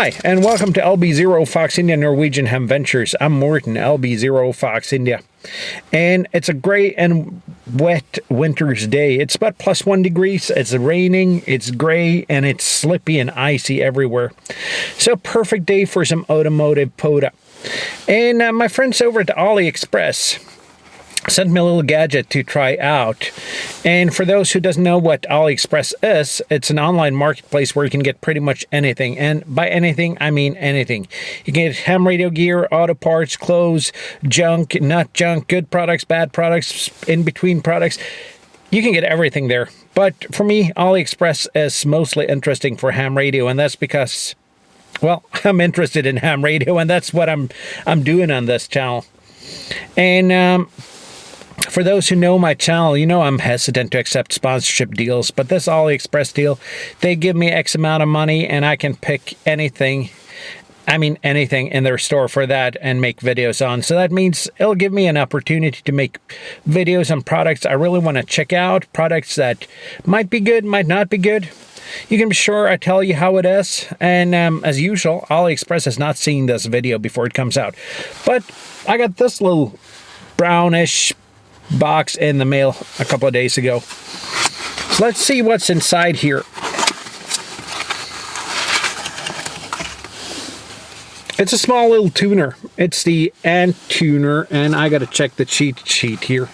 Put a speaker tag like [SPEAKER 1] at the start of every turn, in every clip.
[SPEAKER 1] Hi, and welcome to LB0 Fox India Norwegian Ham Ventures. I'm Morton, LB0 Fox India. And it's a gray and wet winter's day. It's about +1 degrees, it's raining, it's gray, and it's slippy and icy everywhere. So perfect day for some automotive POTA. And my friends over at AliExpress sent me a little gadget to try out. And for those who doesn't know what AliExpress is, it's an online marketplace where you can get pretty much anything. And by anything, I mean anything. You can get ham radio gear, auto parts, clothes, junk, not junk, good products, bad products, in-between products. You can get everything there. But for me, AliExpress is mostly interesting for ham radio, and that's because, well, I'm interested in ham radio, and that's what I'm doing on this channel. And for those who know my channel, you know I'm hesitant to accept sponsorship deals, but this AliExpress deal, they give me X amount of money and I can pick anything, anything in their store for that and make videos on. So that means it'll give me an opportunity to make videos on products I really want to check out, products that might be good, might not be good. You can be sure I tell you how it is. And as usual, AliExpress has not seen this video before it comes out. But I got this little brownish box in the mail a couple of days ago. So let's see what's inside here. It's a small little tuner. It's the ANTUNER, and I gotta check the cheat sheet here.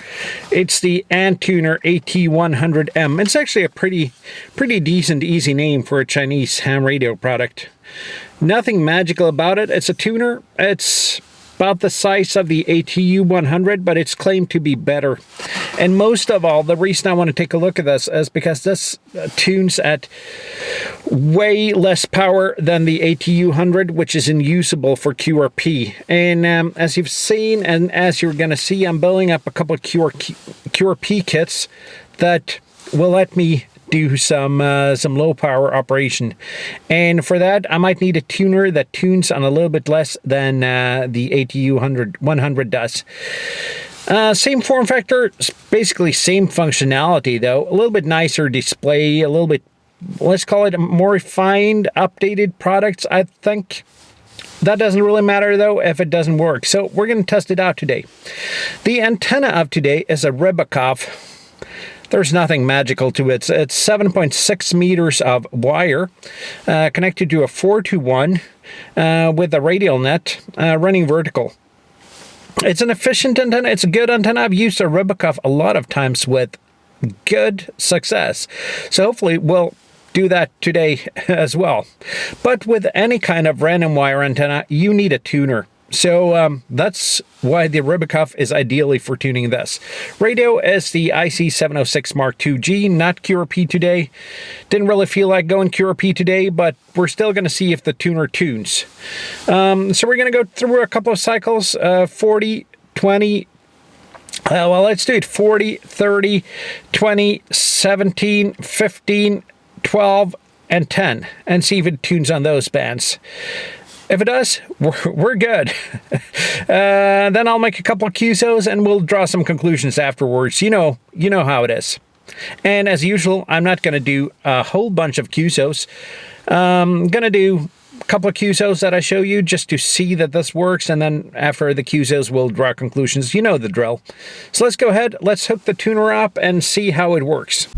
[SPEAKER 1] It's the ANTUNER AT-100M. It's actually a pretty decent, easy name for a Chinese ham radio product. Nothing magical about it. It's a tuner. It's about the size of the AT-100, but it's claimed to be better. And most of all, the reason I want to take a look at this is because this tunes at way less power than the AT-100, which is unusable for QRP. And as you've seen, and as you're going to see, I'm building up a couple of QRP kits that will let me do some low power operation, and for that I might need a tuner that tunes on a little bit less than the AT-100 does. Same form factor, basically same functionality though, a little bit nicer display, a little bit, let's call it a more refined, updated products. I think that doesn't really matter though if it doesn't work. So we're going to test it out today. The antenna of today is a Rybakov. There's nothing magical to it. It's 7.6 meters of wire connected to a 4-to-1 with a radial net running vertical. It's an efficient antenna. It's a good antenna. I've used a Rybakov a lot of times with good success. So hopefully we'll do that today as well. But with any kind of random wire antenna, you need a tuner. So that's why the Rybakov is ideally for tuning this. Radio is the IC706 Mark II-G, not QRP today. Didn't really feel like going QRP today, but we're still going to see if the tuner tunes. So we're going to go through a couple of cycles, 40, 20, well, let's do it 40, 30, 20, 17, 15, 12, and 10, and see if it tunes on those bands. If it does, we're good. Then I'll make a couple of QSOs and we'll draw some conclusions afterwards. You know how it is. And as usual, I'm not going to do a whole bunch of QSOs. I'm going to do a couple of QSOs that I show you just to see that this works. And then after the QSOs, we'll draw conclusions. You know the drill. So let's go ahead. Let's hook the tuner up and see how it works.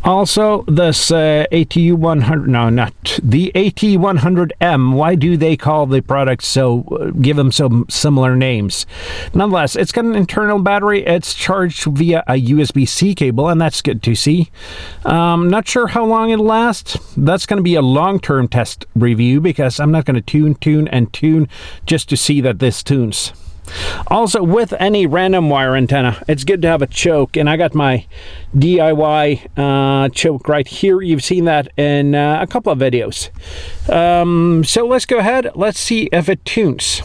[SPEAKER 1] Also, this AT-100, no, not the AT-100M. Why do they call the product so, give them so similar names? Nonetheless, it's got an internal battery. It's charged via a USB-C cable, and that's good to see. Not sure how long it'll last. That's going to be a long-term test review because I'm not going to tune just to see that this tunes. Also, with any random wire antenna, it's good to have a choke, and I got my DIY choke right here. You've seen that in a couple of videos. So let's go ahead. Let's see if it tunes.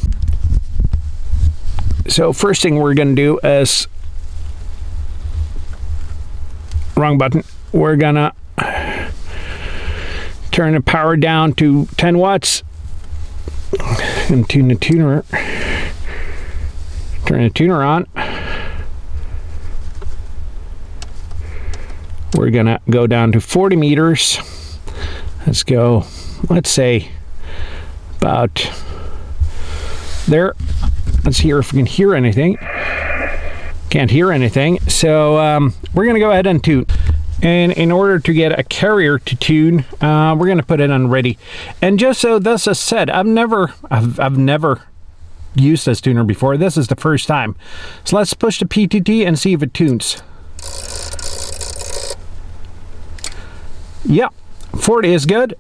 [SPEAKER 1] So first thing we're going to do is, wrong button, we're going to turn the power down to 10 watts and tune the tuner. Turn the tuner on. We're gonna go down to 40 meters. Let's go, let's say about there. Let's hear if we can hear anything. Can't hear anything, so we're gonna go ahead and tune. And in order to get a carrier to tune, we're gonna put it on ready. And just so this is said, I've never used this tuner before. This is the first time. So let's push the PTT and see if it tunes. Yeah, 40 is good.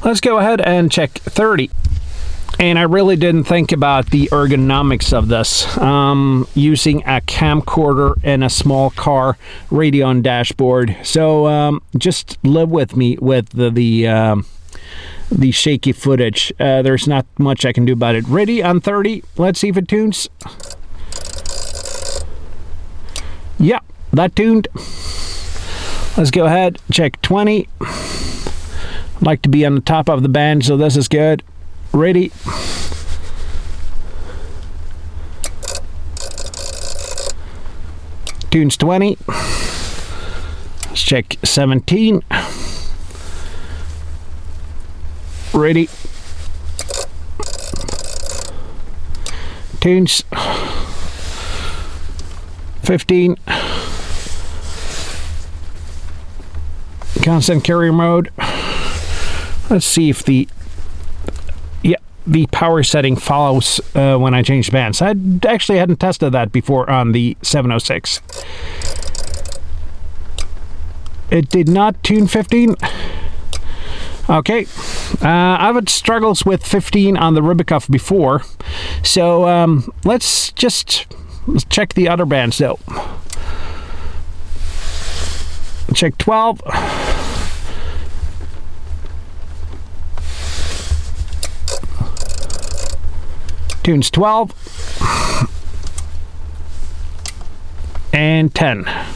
[SPEAKER 1] Let's go ahead and check 30. And I really didn't think about the ergonomics of this. Using a camcorder and a small car radio on dashboard. So just live with me with the shaky footage. There's not much I can do about it. Ready on 30. Let's see if it tunes. Yeah, that tuned. Let's go ahead, check 20. I'd like to be on the top of the band, so this is good. Ready. Tunes 20. Let's check 17. Ready. Tunes 15. Constant carrier mode. Let's see if the power setting follows when I change bands. I actually hadn't tested that before on the 706. It did not tune 15. Okay, I've had struggles with 15 on the Rubikoff before, so let's check the other bands though. Check 12. Tunes 12 and 10. Let's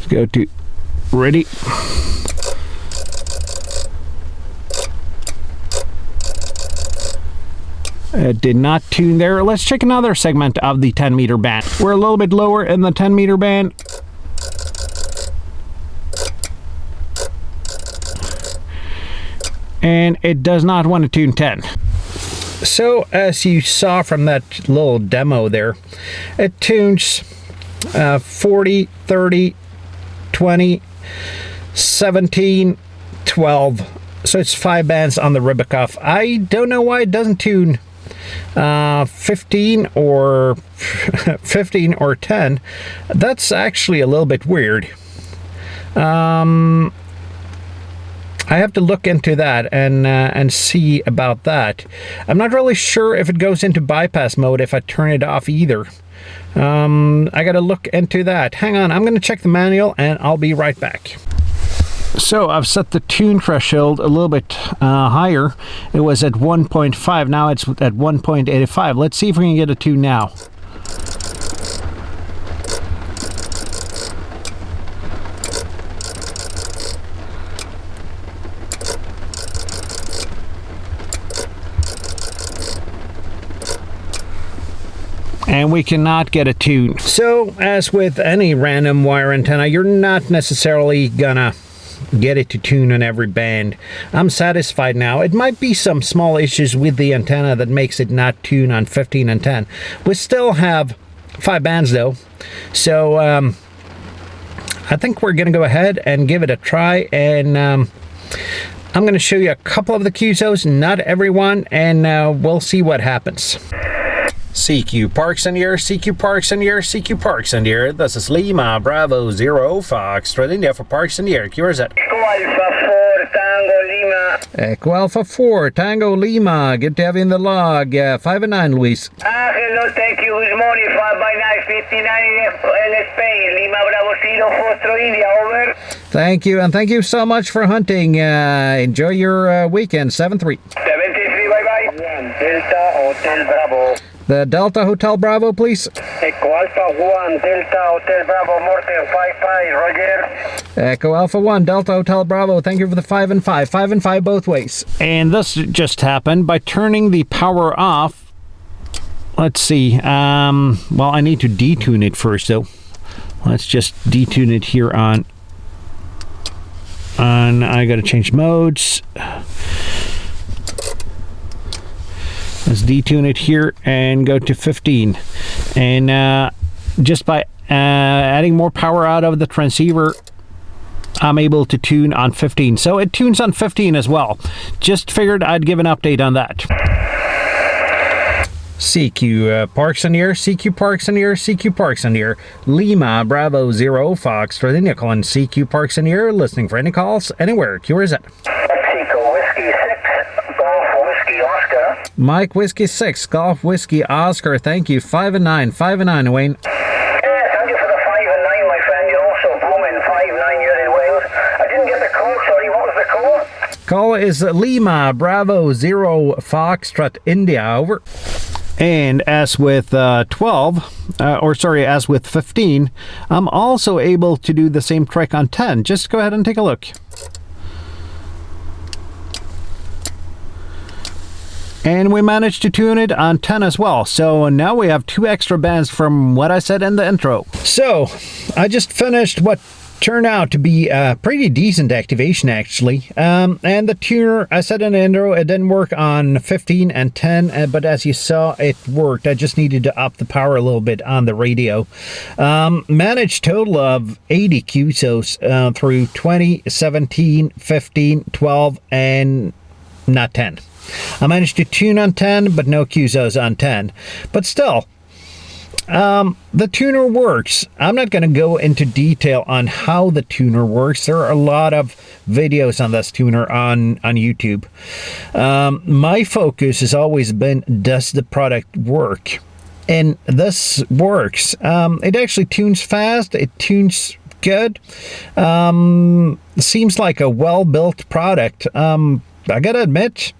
[SPEAKER 1] go to ready. It did not tune there. Let's check another segment of the 10 meter band. We're a little bit lower in the 10 meter band. And it does not want to tune 10. So as you saw from that little demo there, it tunes 40, 30, 20, 17, 12. So it's 5 bands on the Rubikoff. I don't know why it doesn't tune 15 or 15 or 10. That's actually a little bit weird. I have to look into that and see about that. I'm not really sure if it goes into bypass mode if I turn it off either. I gotta look into that. Hang on, I'm gonna check the manual and I'll be right back. So I've set the tune threshold a little bit higher. It was at 1.5, now it's at 1.85. Let's see if we can get a tune now. And we cannot get a tune. So, as with any random wire antenna, you're not necessarily gonna get it to tune on every band. I'm satisfied now. It might be some small issues with the antenna that makes it not tune on 15 and 10. We still have 5 bands though. So, I think we're gonna go ahead and give it a try, and I'm gonna show you a couple of the QSOs, not everyone, and we'll see what happens. CQ Parks in the air, CQ Parks in the air, CQ Parks in the air. This is Lima Bravo 0 Fox. Straight India for Parks in the air. Where is it?
[SPEAKER 2] Echo Alpha 4 Tango Lima.
[SPEAKER 1] Echo Alpha 4 Tango Lima. Good to have you in the log. 5 and 9, Luis.
[SPEAKER 2] Hello, thank you. Good morning. 5 by 9, 59 in Spain. Lima Bravo 0 Foster India. Over.
[SPEAKER 1] Thank you, and thank you so much for hunting. Enjoy your weekend. 7-3.
[SPEAKER 2] 73. Bye bye. Delta Hotel Bravo.
[SPEAKER 1] The Delta Hotel Bravo, please.
[SPEAKER 2] Echo Alpha 1 Delta Hotel Bravo Morten 5-5. Roger.
[SPEAKER 1] Echo Alpha 1 Delta Hotel Bravo. Thank you for the 5 and 5. 5 and 5 both ways. And this just happened by turning the power off. Let's see. Well, I need to detune it first, though. Let's just detune it here on I gotta change modes. Let's detune it here and go to 15. And just by adding more power out of the transceiver, I'm able to tune on 15. So it tunes on 15 as well. Just figured I'd give an update on that. CQ Parks in the air, CQ Parks in the air, CQ Parks in the air. Lima Bravo 0 Fox for the nickel and CQ Parks in the air. Listening for any calls anywhere. QRZ.
[SPEAKER 2] Mexico Whiskey 6, Golf Whiskey Oscar.
[SPEAKER 1] Mike Whiskey 6, Golf Whiskey Oscar. Thank you. 5 and 9, 5 and 9, Wayne.
[SPEAKER 2] Yeah, thank you for the 5 and 9, my friend. You're also blooming 5-9 year in Wales. I didn't get the code, sorry. What was the code?
[SPEAKER 1] Call is Lima Bravo 0 Foxtrot India. Over. And as with as with 15, I'm also able to do the same trick on 10. Just go ahead and take a look. And we managed to tune it on 10 as well. So now we have 2 extra bands from what I said in the intro. So I just finished what turned out to be a pretty decent activation, actually. And the tuner, I said in the intro, it didn't work on 15 and 10, but as you saw, it worked. I just needed to up the power a little bit on the radio. Managed total of 80 QSOs through 20, 17, 15, 12, and not 10. I managed to tune on 10, but no QSOs on 10. But still, the tuner works. I'm not going to go into detail on how the tuner works. There are a lot of videos on this tuner on YouTube. My focus has always been, does the product work? And this works. It actually tunes fast. It tunes good. Seems like a well-built product. I gotta admit,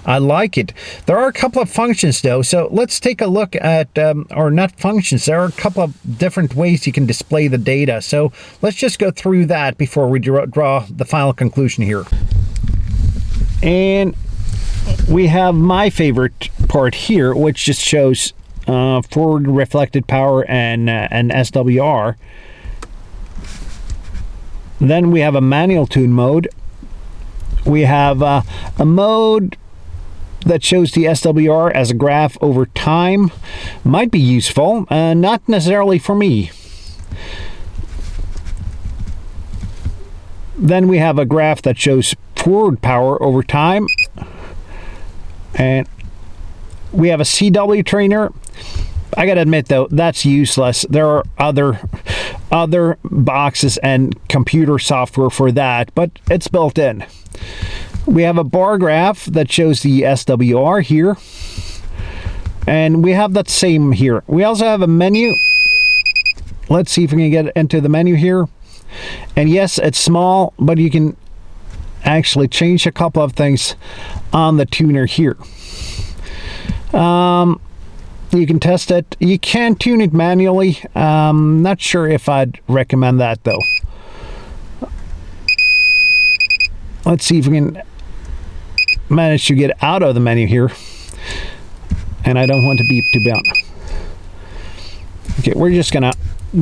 [SPEAKER 1] I like it. There are a couple of functions though, so let's take a look at, or not functions, there are a couple of different ways you can display the data. So let's just go through that before we draw the final conclusion here. And we have my favorite part here, which just shows forward reflected power and SWR. Then we have a manual tune mode. We have a mode that shows the SWR as a graph over time. Might be useful, not necessarily for me. Then we have a graph that shows forward power over time. And we have a CW trainer. I gotta admit though, that's useless. There are other boxes and computer software for that, but it's built in. We have a bar graph that shows the SWR here, and we have that same here. We also have a menu. Let's see if we can get into the menu here. And yes, it's small, but you can actually change a couple of things on the tuner here. You can test it. You can tune it manually. Not sure if I'd recommend that though. Let's see if we can manage to get out of the menu here. And I don't want to beep too bad. Okay, we're just gonna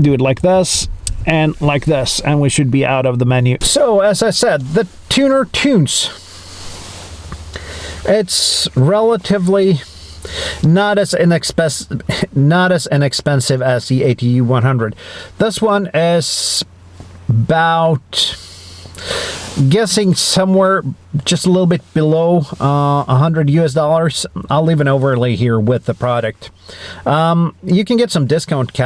[SPEAKER 1] do it like this and like this, and we should be out of the menu. So as I said, the tuner tunes. It's relatively not as inexpensive as the AT-100. This one is about, guessing somewhere just a little bit below $100 US. I'll leave an overlay here with the product. You can get some discount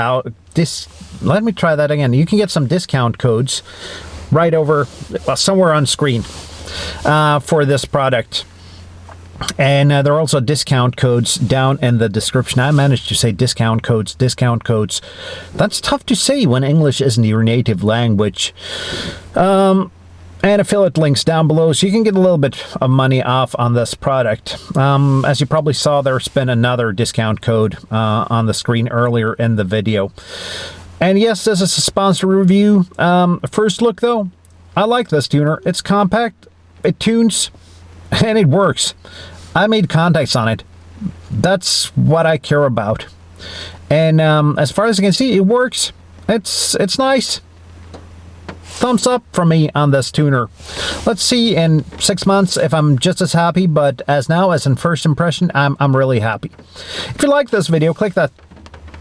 [SPEAKER 1] let me try that again. You can get some discount codes right over somewhere on screen for this product. And there are also discount codes down in the description. I managed to say discount codes. That's tough to say when English isn't your native language. And affiliate links down below, so you can get a little bit of money off on this product. As you probably saw, there's been another discount code on the screen earlier in the video. And yes, this is a sponsored review. First look though, I like this tuner. It's compact, it tunes, and it works. I made contacts on it. That's what I care about. And as far as I can see, it works. It's nice. Thumbs up from me on this tuner. Let's see in 6 months if I'm just as happy, but as now, as in first impression, I'm really happy. If you like this video, click that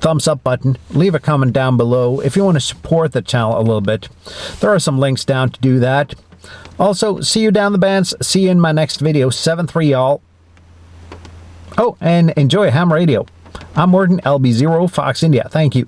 [SPEAKER 1] thumbs up button, leave a comment down below if you want to support the channel a little bit. There are some links down to do that. Also, see you down the bands. See you in my next video. 7-3 y'all. Oh, and enjoy ham radio. I'm Morgan, LB0 Fox India. Thank you.